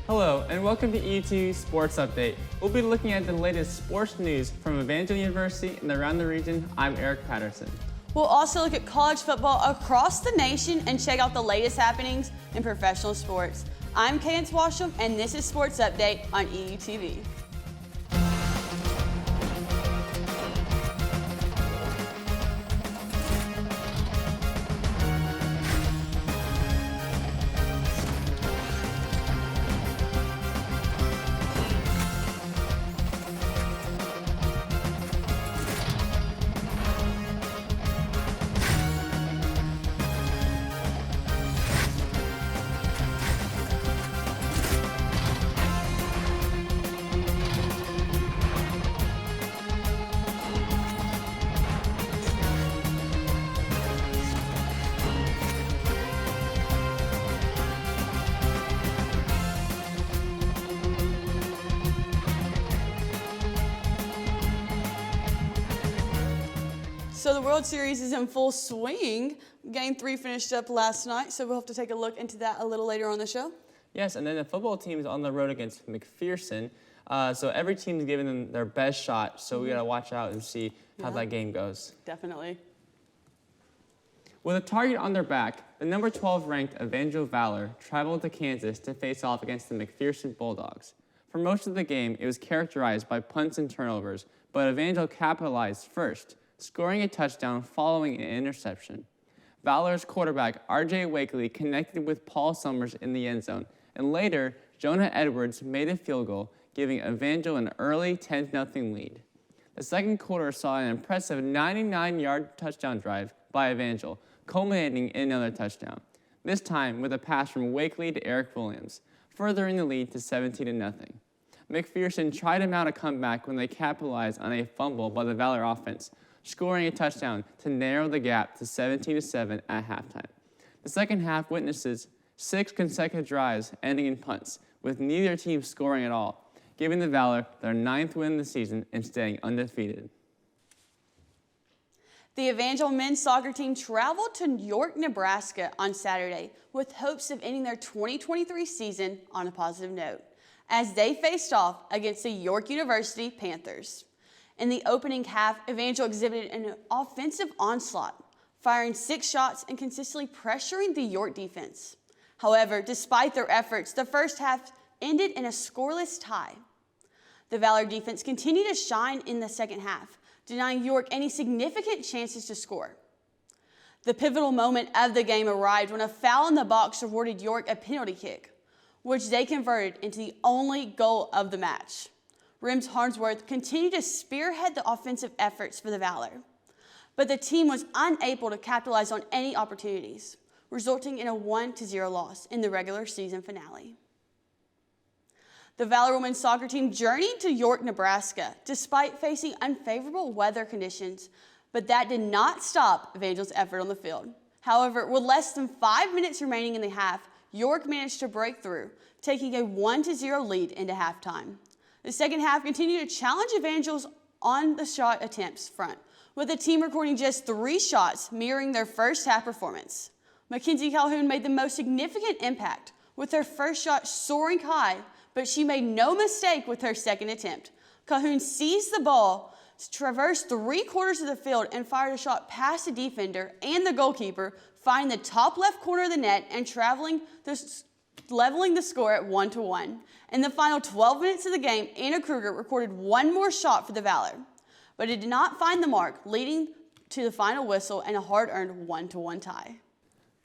Hello, and welcome to E2 Sports Update. We'll be looking at the latest sports news from Evangel University and around the region. I'm Eric Patterson. We'll also look at college football across the nation and check out the latest happenings in professional sports. I'm Cadence Washam, and this is Sports Update on EUTV. So the World Series is in full swing. Game 3 finished up last night, so we'll have to take a look into that a little later on the show. Yes, and then the football team is on the road against McPherson. So every team's giving them their best shot, so we got to watch out and see how that game goes. Definitely. With a target on their back, the number 12 ranked Evangel Valor traveled to Kansas to face off against the McPherson Bulldogs. For most of the game, it was characterized by punts and turnovers, but Evangel capitalized first, scoring a touchdown following an interception. Valor's quarterback, R.J. Wakely, connected with Paul Summers in the end zone, and later, Jonah Edwards made a field goal, giving Evangel an early 10-0 lead. The second quarter saw an impressive 99-yard touchdown drive by Evangel, culminating in another touchdown, this time with a pass from Wakely to Eric Williams, furthering the lead to 17-0. McPherson tried to mount a comeback when they capitalized on a fumble by the Valor offense, scoring a touchdown to narrow the gap to 17-7 at halftime. The second half witnesses 6 consecutive drives ending in punts, with neither team scoring at all, giving the Valor their 9th win of the season and staying undefeated. The Evangel men's soccer team traveled to York, Nebraska on Saturday with hopes of ending their 2023 season on a positive note, as they faced off against the York University Panthers. In the opening half, Evangel exhibited an offensive onslaught, firing 6 shots and consistently pressuring the York defense. However, despite their efforts, the first half ended in a scoreless tie. The Valor defense continued to shine in the second half, denying York any significant chances to score. The pivotal moment of the game arrived when a foul in the box awarded York a penalty kick, which they converted into the only goal of the match. Rims Harnsworth continued to spearhead the offensive efforts for the Valor, but the team was unable to capitalize on any opportunities, resulting in a 1-0 loss in the regular season finale. The Valor women's soccer team journeyed to York, Nebraska, despite facing unfavorable weather conditions, but that did not stop Evangel's effort on the field. However, with less than 5 minutes remaining in the half, York managed to break through, taking a 1-0 lead into halftime. The second half continued to challenge Evangel's on the shot attempts front, with the team recording just 3 shots, mirroring their first half performance. Mackenzie Calhoun made the most significant impact, with her first shot soaring high, but she made no mistake with her second attempt. Calhoun seized the ball, traversed 3/4 of the field, and fired a shot past the defender and the goalkeeper, finding the top left corner of the net and leveling the score at 1-1. In the final 12 minutes of the game, Anna Kruger recorded 1 more shot for the Valor, but it did not find the mark, leading to the final whistle and a hard-earned 1-1 tie.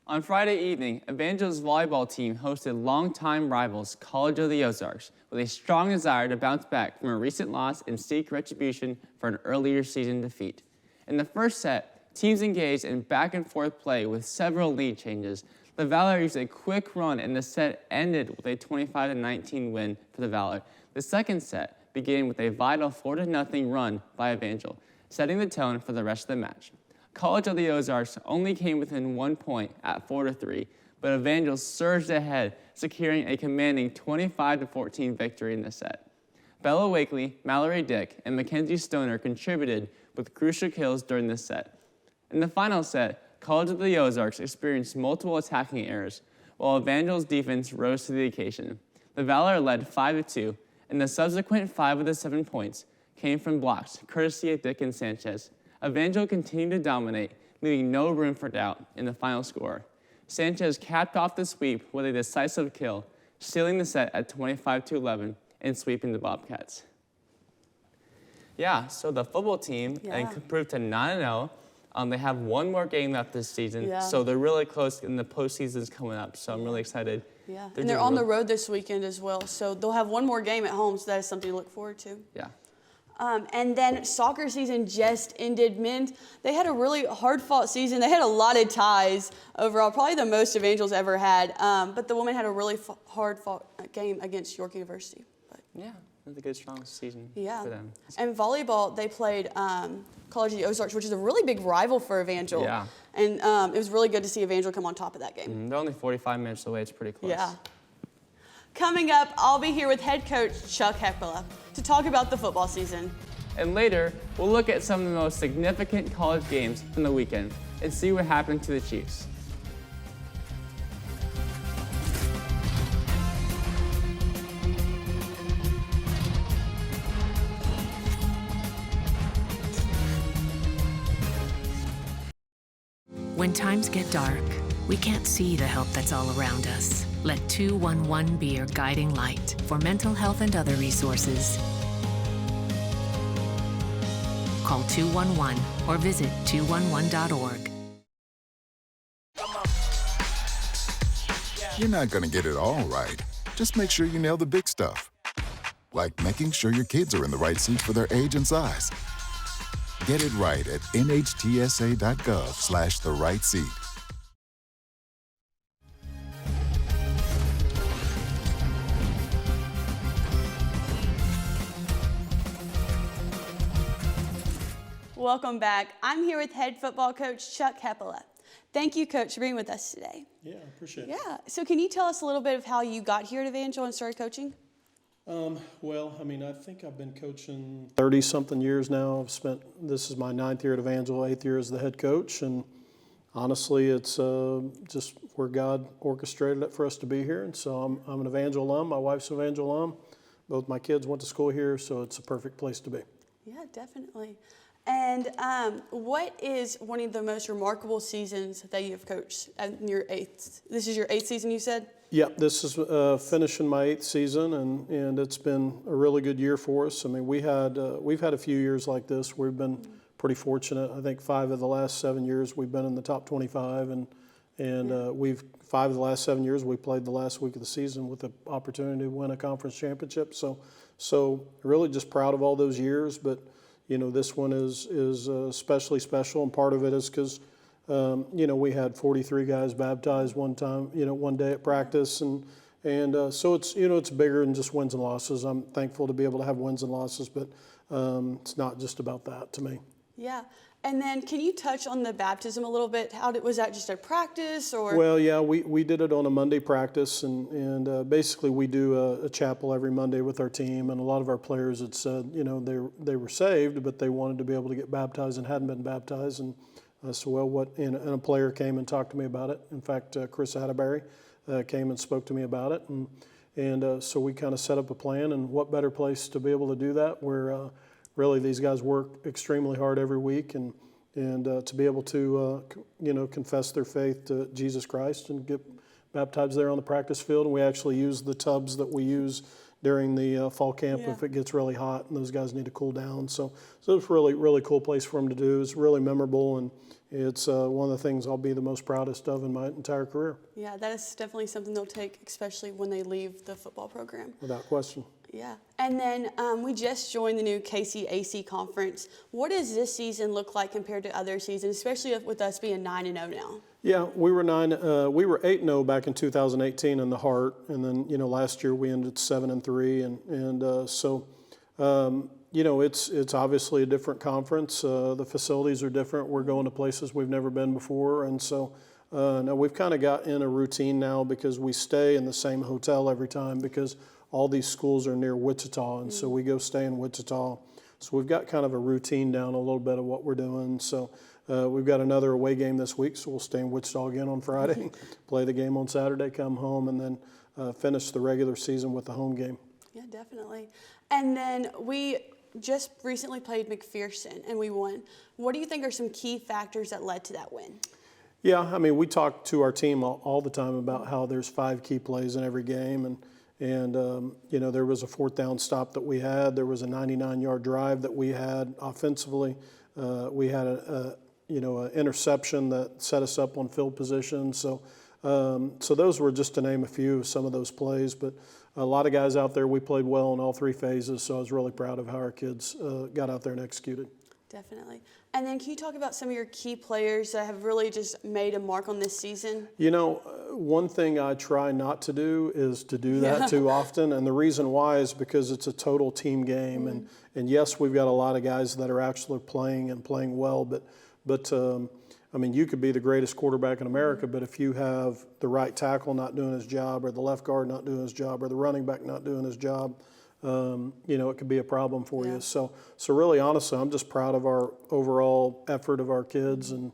On Friday evening, Evangel's volleyball team hosted longtime rivals College of the Ozarks with a strong desire to bounce back from a recent loss and seek retribution for an earlier season defeat. In the first set, teams engaged in back-and-forth play with several lead changes. The Valor used a quick run and the set ended with a 25-19 win for the Valor. The second set began with a vital 4-0 run by Evangel, setting the tone for the rest of the match. College of the Ozarks only came within 1 point at 4-3, but Evangel surged ahead, securing a commanding 25-14 victory in the set. Bella Wakely, Mallory Dick, and Mackenzie Stoner contributed with crucial kills during this set. In the final set, College of the Ozarks experienced multiple attacking errors, while Evangel's defense rose to the occasion. The Valor led 5-2, and the subsequent 5 of the 7 points came from blocks, courtesy of Dickens Sanchez. Evangel continued to dominate, leaving no room for doubt in the final score. Sanchez capped off the sweep with a decisive kill, sealing the set at 25-11 and sweeping the Bobcats. Yeah, so the football team improved to 9-0. They have one more game left this season, so they're really close, and the postseason's coming up, so I'm really excited. Yeah, and they're on the road this weekend as well, so they'll have one more game at home, so that is something to look forward to. Yeah. And then soccer season just ended. Men, they had a really hard-fought season. They had a lot of ties overall, probably the most Evangel's ever had. But the women had a really hard-fought game against York University. But, yeah, it was a good, strong season for them. And volleyball, they played College of the Ozarks, which is a really big rival for Evangel. Yeah. And it was really good to see Evangel come on top of that game. They're only 45 minutes away. It's pretty close. Yeah. Coming up, I'll be here with head coach Chuck Hepela to talk about the football season. And later, we'll look at some of the most significant college games from the weekend and see what happened to the Chiefs. When times get dark, we can't see the help that's all around us. Let 211 be your guiding light for mental health and other resources. Call 211 or visit 211.org. You're not going to get it all right. Just make sure you nail the big stuff. Like making sure your kids are in the right seat for their age and size. Get it right at nhtsa.gov/the right seat. Welcome back. I'm here with head football coach Chuck Hepela. Thank you, Coach, for being with us today. Yeah, I appreciate it. Yeah. So can you tell us a little bit of how you got here at Evangel and started coaching? Well, I mean, I think I've been coaching 30-something years now. This is my 9th year at Evangel, 8th year as the head coach, and honestly, it's just where God orchestrated it for us to be here. And so I'm an Evangel alum. My wife's an Evangel alum. Both my kids went to school here, so it's a perfect place to be. Yeah, definitely. And what is one of the most remarkable seasons that you've coached in your 8th? This is your 8th season, you said? Yeah, this is finishing my 8th season, and it's been a really good year for us. I mean, we've had a few years like this. We've been pretty fortunate. I think 5 of the last 7 years we've been in the top 25, and 5 of the last 7 years we played the last week of the season with the opportunity to win a conference championship. So really just proud of all those years, but this one is especially special, and part of it is because we had 43 guys baptized one day at practice, and so it's bigger than just wins and losses. I'm thankful to be able to have wins and losses, but it's not just about that to me. Yeah. And then can you touch on the baptism a little bit? Was that just a practice or? Well, yeah, we did it on a Monday practice, and basically we do a chapel every Monday with our team, and a lot of our players had said, they were saved, but they wanted to be able to get baptized and hadn't been baptized, and and a player came and talked to me about it. In fact, Chris Atterbury came and spoke to me about it, and so we kind of set up a plan, and what better place to be able to do that where really these guys work extremely hard every week, and to be able to confess their faith to Jesus Christ and get baptized there on the practice field. And we actually use the tubs that we use during the fall camp if it gets really hot and those guys need to cool down. So it's really, really cool place for them to do. It's really memorable, and it's one of the things I'll be the most proudest of in my entire career. Yeah, that is definitely something they'll take, especially when they leave the football program. Without question. Yeah. And then we just joined the new KCAC conference. What does this season look like compared to other seasons, especially with us being 9-0 now? Yeah, we were 8-0 back in 2018 in the Heart, and then last year we ended 7-3, it's obviously a different conference. The facilities are different. We're going to places we've never been before, and so now we've kind of got in a routine now because we stay in the same hotel every time because all these schools are near Wichita, and so we go stay in Wichita. So we've got kind of a routine down a little bit of what we're doing. So we've got another away game this week, so we'll stay in Wichita again on Friday, play the game on Saturday, come home, and then finish the regular season with the home game. Yeah, definitely. And then we just recently played McPherson and we won. What do you think are some key factors that led to that win? Yeah, I mean, we talk to our team all the time about how there's 5 key plays in every game, and you know, there was a 4th down stop that we had. There was a 99-yard drive that we had offensively. We had an interception that set us up on field position. So those were just to name a few of some of those plays. But a lot of guys out there, we played well in all 3 phases. So I was really proud of how our kids got out there and executed. Definitely. And then can you talk about some of your key players that have really just made a mark on this season? You know, one thing I try not to do is to do that too often. And the reason why is because it's a total team game. And yes, we've got a lot of guys that are actually playing and playing well. But I mean, you could be the greatest quarterback in America, but if you have the right tackle not doing his job, or the left guard not doing his job, or the running back not doing his job, you know, it could be a problem for you. So really, honestly, I'm just proud of our overall effort of our kids and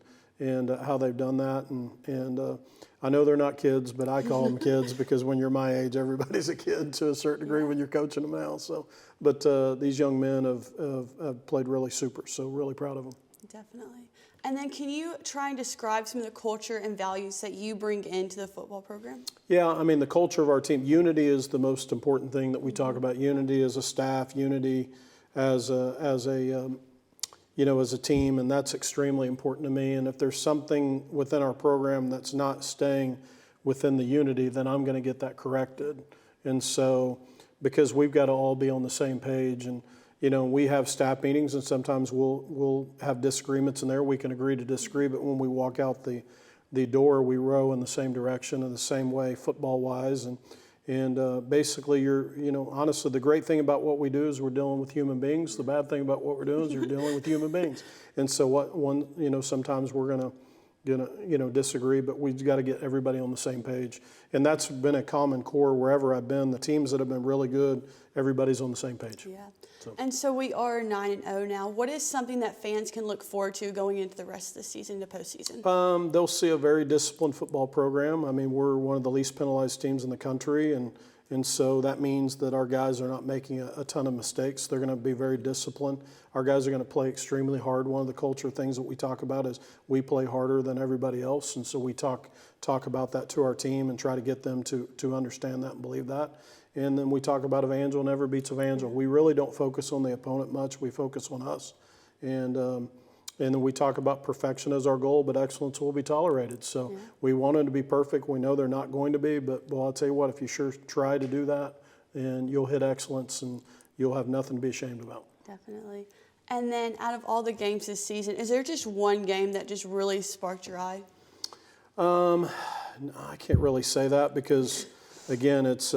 how they've done that. And I know they're not kids, but I call them kids because when you're my age, everybody's a kid to a certain degree when you're coaching them now. So, but these young men have played really super. So really proud of them. Definitely. And then can you try and describe some of the culture and values that you bring into the football program? Yeah, I mean, the culture of our team, unity is the most important thing that we talk about. Unity as a staff, unity as a team, and that's extremely important to me. And if there's something within our program that's not staying within the unity, then I'm going to get that corrected. And so, because we've got to all be on the same page, and you know, we have staff meetings, and sometimes we'll have disagreements in there. We can agree to disagree, but when we walk out the door, we row in the same direction in the same way, football-wise. And basically, honestly, the great thing about what we do is we're dealing with human beings. The bad thing about what we're doing is you're dealing with human beings. And so sometimes we're gonna disagree, but we've got to get everybody on the same page. And that's been a common core wherever I've been. The teams that have been really good, everybody's on the same page. Yeah. And so we are 9-0 now. What is something that fans can look forward to going into the rest of the season, the postseason? They'll see a very disciplined football program. I mean, we're one of the least penalized teams in the country, and so that means that our guys are not making a ton of mistakes. They're going to be very disciplined. Our guys are going to play extremely hard. One of the culture things that we talk about is we play harder than everybody else, and so we talk about that to our team and try to get them to understand that and believe that. And then we talk about Evangel never beats Evangel. We really don't focus on the opponent much. We focus on us. And then we talk about perfection as our goal, but excellence will be tolerated. So we want them to be perfect. We know they're not going to be, but well, I'll tell you what, if you sure try to do that, and you'll hit excellence and you'll have nothing to be ashamed about. Definitely. And then out of all the games this season, is there just one game that just really sparked your eye? No, I can't really say that because, again, it's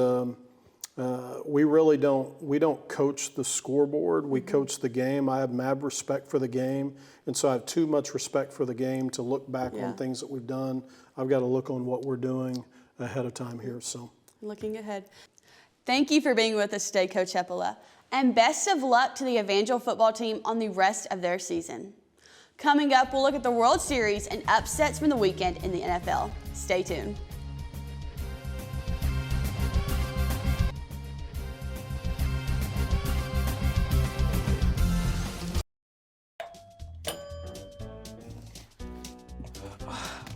we really don't coach the scoreboard. We coach the game. I have mad respect for the game, and so I have too much respect for the game to look back on things that we've done. I've got to look on what we're doing ahead of time here. So, looking ahead. Thank you for being with us today, Coach Hepola, and best of luck to the Evangel football team on the rest of their season. Coming up, we'll look at the World Series and upsets from the weekend in the NFL. Stay tuned.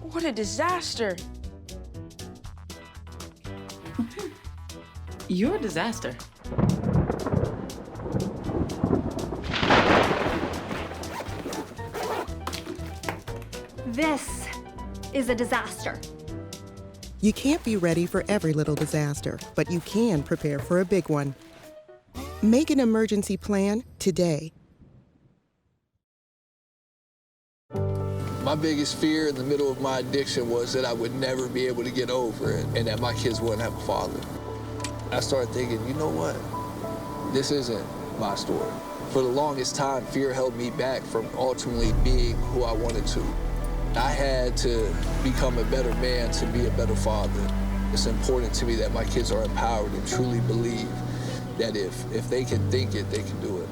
What a disaster. You're a disaster. This is a disaster. You can't be ready for every little disaster, but you can prepare for a big one. Make an emergency plan today. My biggest fear in the middle of my addiction was that I would never be able to get over it and that my kids wouldn't have a father. I started thinking, you know what? This isn't my story. For the longest time, fear held me back from ultimately being who I wanted to. I had to become a better man to be a better father. It's important to me that my kids are empowered and truly believe that if they can think it, they can do it.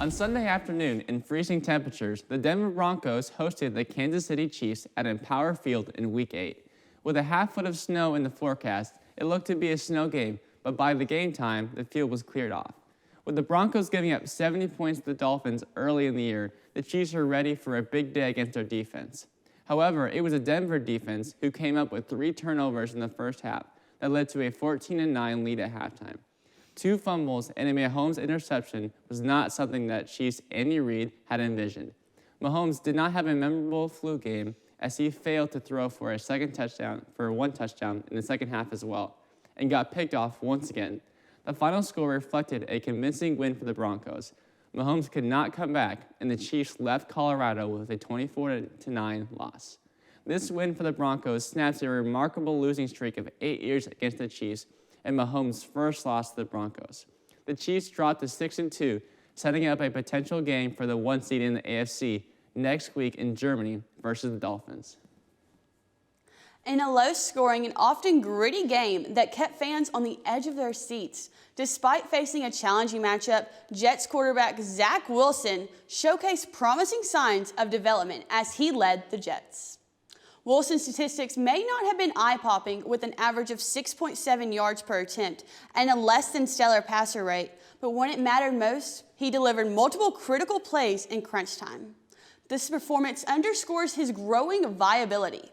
On Sunday afternoon, in freezing temperatures, the Denver Broncos hosted the Kansas City Chiefs at Empower Field in Week 8. With a half foot of snow in the forecast, it looked to be a snow game, but by the game time, the field was cleared off. With the Broncos giving up 70 points to the Dolphins early in the year, the Chiefs were ready for a big day against their defense. However, it was a Denver defense who came up with 3 turnovers in the first half that led to a 14-9 lead at halftime. 2 fumbles and a Mahomes interception was not something that Chiefs' Andy Reid had envisioned. Mahomes did not have a memorable flu game as he failed to throw for one touchdown in the second half as well, and got picked off once again. The final score reflected a convincing win for the Broncos. Mahomes could not come back, and the Chiefs left Colorado with a 24-9 loss. This win for the Broncos snaps a remarkable losing streak of 8 years against the Chiefs, and Mahomes' first loss to the Broncos. The Chiefs dropped to 6-2, setting up a potential game for the 1 seed in the AFC next week in Germany versus the Dolphins. In a low-scoring and often gritty game that kept fans on the edge of their seats, despite facing a challenging matchup, Jets quarterback Zach Wilson showcased promising signs of development as he led the Jets. Wilson's statistics may not have been eye-popping with an average of 6.7 yards per attempt and a less than stellar passer rate, but when it mattered most, he delivered multiple critical plays in crunch time. This performance underscores his growing viability,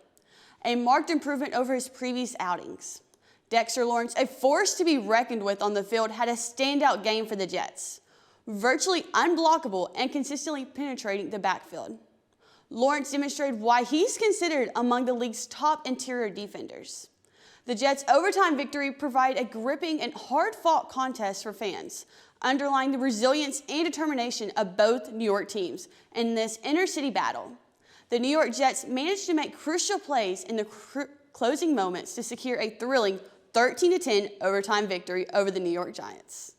a marked improvement over his previous outings. Dexter Lawrence, a force to be reckoned with on the field, had a standout game for the Jets, virtually unblockable and consistently penetrating the backfield. Lawrence demonstrated why he's considered among the league's top interior defenders. The Jets' overtime victory provided a gripping and hard-fought contest for fans, underlying the resilience and determination of both New York teams in this inter-city battle. The New York Jets managed to make crucial plays in the closing moments to secure a thrilling 13-10 overtime victory over the New York Giants.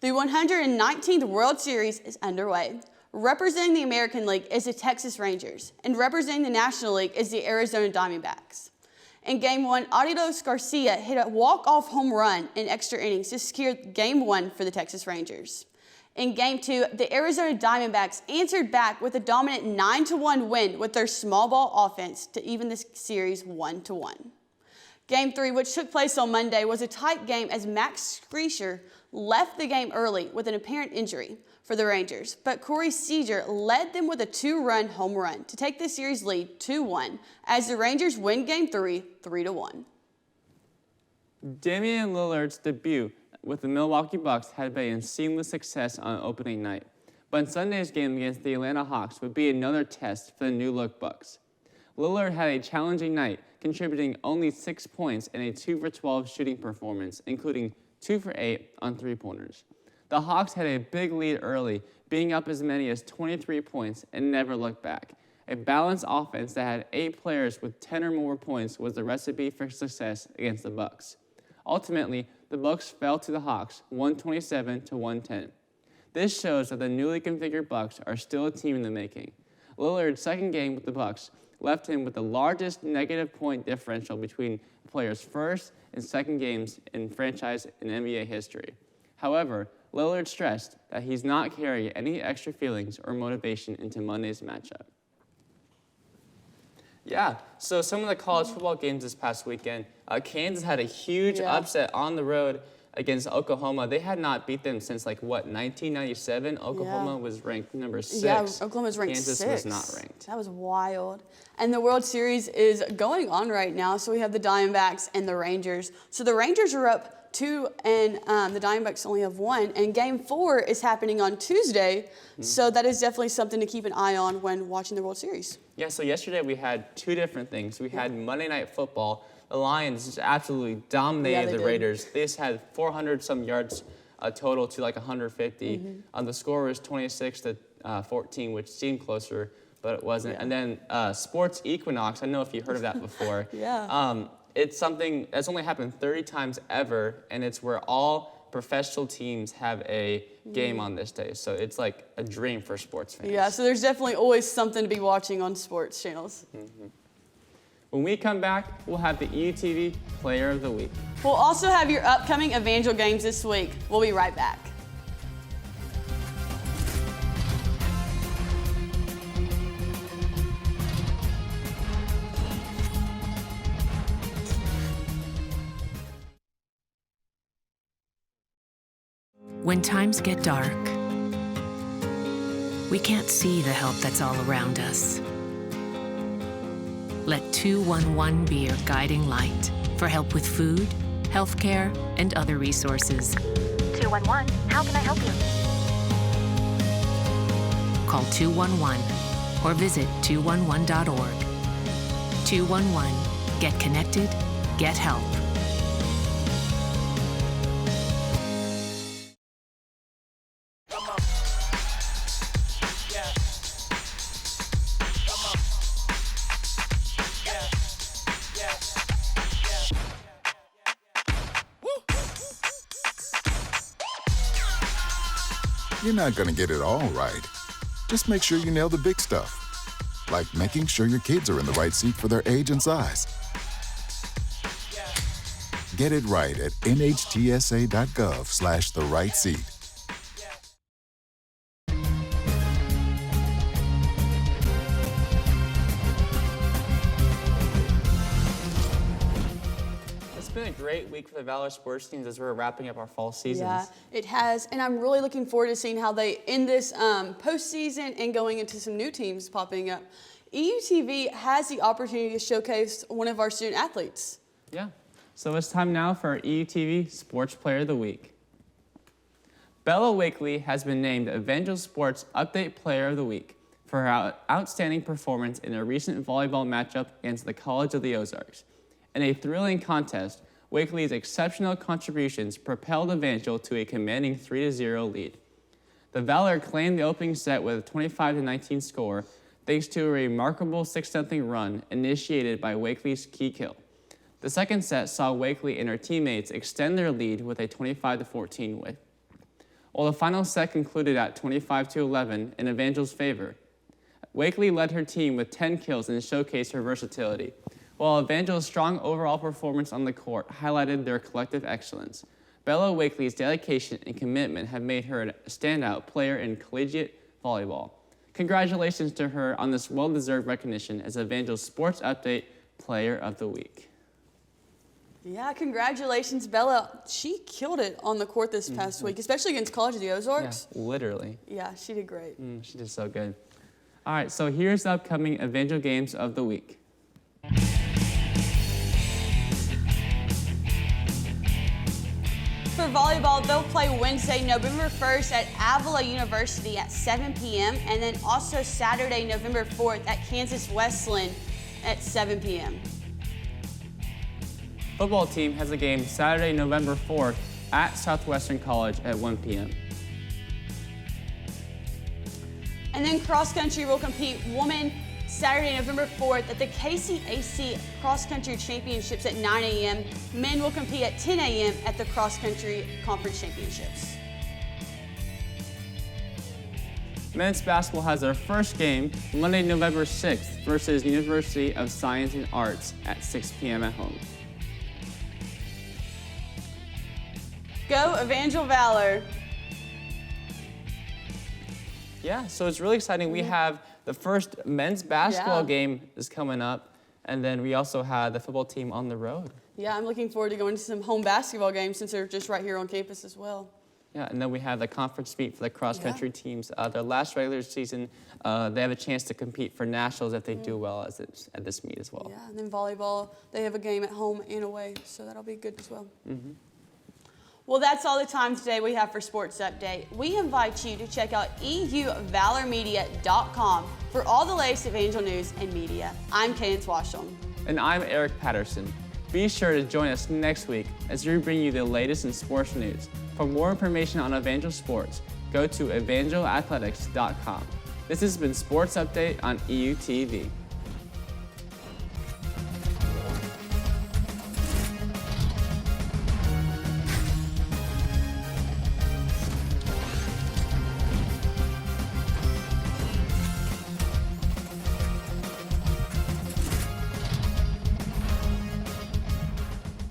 The 119th World Series is underway. Representing the American League is the Texas Rangers, and representing the National League is the Arizona Diamondbacks. In Game 1, Adolis Garcia hit a walk-off home run in extra innings to secure Game 1 for the Texas Rangers. In Game 2, the Arizona Diamondbacks answered back with a dominant 9-1 win with their small ball offense to even the series 1-1. Game 3, which took place on Monday, was a tight game as Max Scherzer left the game early with an apparent injury for the Rangers, but Corey Seager led them with a 2-run home run to take the series lead 2-1 as the Rangers win Game 3, 3-1. Damian Lillard's debut with the Milwaukee Bucks had been a seamless success on opening night, but Sunday's game against the Atlanta Hawks would be another test for the new-look Bucks. Lillard had a challenging night, contributing only 6 points and a 2-for-12 shooting performance, including 2 for 8 on three-pointers. The Hawks had a big lead early, being up as many as 23 points and never looked back. A balanced offense that had 8 players with 10 or more points was the recipe for success against the Bucks. Ultimately, the Bucks fell to the Hawks 127-110. This shows that the newly configured Bucks are still a team in the making. Lillard's second game with the Bucks left him with the largest negative point differential between the players' first and second games in franchise and NBA history. However, Lillard stressed that he's not carrying any extra feelings or motivation into Monday's matchup. Yeah, so some of the college football games this past weekend, Kansas had a huge upset on the road against Oklahoma. They had not beat them since 1997. Oklahoma was ranked number 6. Yeah, Oklahoma was ranked Kansas 6. was not ranked. That was wild. And the World Series is going on right now, so we have the Diamondbacks and the Rangers. So the Rangers are up 2, and the Diamondbacks only have 1. And Game 4 is happening on Tuesday, so that is definitely something to keep an eye on when watching the World Series. Yeah, so yesterday we had 2 different things. We had Monday Night Football. The Lions just absolutely dominated the Raiders. They just had 400-some yards total to 150. The score was 26-14, which seemed closer, but it wasn't. And then Sports Equinox, I don't know if you heard of that before. It's something that's only happened 30 times ever, and it's where all professional teams have a game on this day. So it's like a dream for sports fans. Yeah, so there's definitely always something to be watching on sports channels. When we come back, we'll have the EUTV Player of the Week. We'll also have your upcoming Evangel games this week. We'll be right back. When times get dark, we can't see the help that's all around us. Let 211 be your guiding light for help with food, healthcare, and other resources. 211, how can I help you? Call 211 or visit 211.org. 211, get connected, get help. You're not going to get it all right. Just make sure you nail the big stuff, like making sure your kids are in the right seat for their age and size. Get it right at nhtsa.gov/the-right seat. It's been a great week for the Valor sports teams as we're wrapping up our fall seasons. Yeah, it has, and I'm really looking forward to seeing how they end this postseason and going into some new teams popping up. EUTV has the opportunity to showcase one of our student athletes. Yeah. So it's time now for our EUTV Sports Player of the Week. Bella Wakely has been named Evangel Sports Update Player of the Week for her outstanding performance in a recent volleyball matchup against the College of the Ozarks. In a thrilling contest, Wakely's exceptional contributions propelled Evangel to a commanding 3-0 lead. The Valor claimed the opening set with a 25-19 score thanks to a remarkable 6-0 run initiated by Wakely's key kill. The second set saw Wakely and her teammates extend their lead with a 25-14 win. While the final set concluded at 25-11 in Evangel's favor, Wakely led her team with 10 kills and showcased her versatility, while Evangel's strong overall performance on the court highlighted their collective excellence. Bella Wakely's dedication and commitment have made her a standout player in collegiate volleyball. Congratulations to her on this well-deserved recognition as Evangel's Sports Update Player of the Week. Yeah, congratulations, Bella. She killed it on the court this past week, especially against College of the Ozarks. Yeah, literally. Yeah, she did great. She did so good. All right, so here's the upcoming Evangel games of the week. For volleyball, they'll play Wednesday, November 1st at Avila University at 7 p.m. and then also Saturday, November 4th at Kansas Westland at 7 p.m. Football team has a game Saturday, November 4th at Southwestern College at 1 p.m. And then cross country will compete women Saturday, November 4th at the KCAC Cross Country Championships at 9 a.m. Men will compete at 10 a.m. at the Cross Country Conference Championships. Men's basketball has their first game Monday, November 6th versus University of Science and Arts at 6 p.m. at home. Go Evangel Valor. Yeah, so it's really exciting. We have the first men's basketball Yeah. game is coming up, and then we also have the football team on the road. Yeah, I'm looking forward to going to some home basketball games since they're just right here on campus as well. Yeah, and then we have the conference meet for the cross-country teams. Their last regular season, they have a chance to compete for nationals if they do well at this meet as well. Yeah, and then volleyball, they have a game at home and away, so that'll be good as well. Well, that's all the time today we have for Sports Update. We invite you to check out euvalormedia.com for all the latest Evangel news and media. I'm Cadence Washam. And I'm Eric Patterson. Be sure to join us next week as we bring you the latest in sports news. For more information on Evangel Sports, go to evangelathletics.com. This has been Sports Update on EUTV.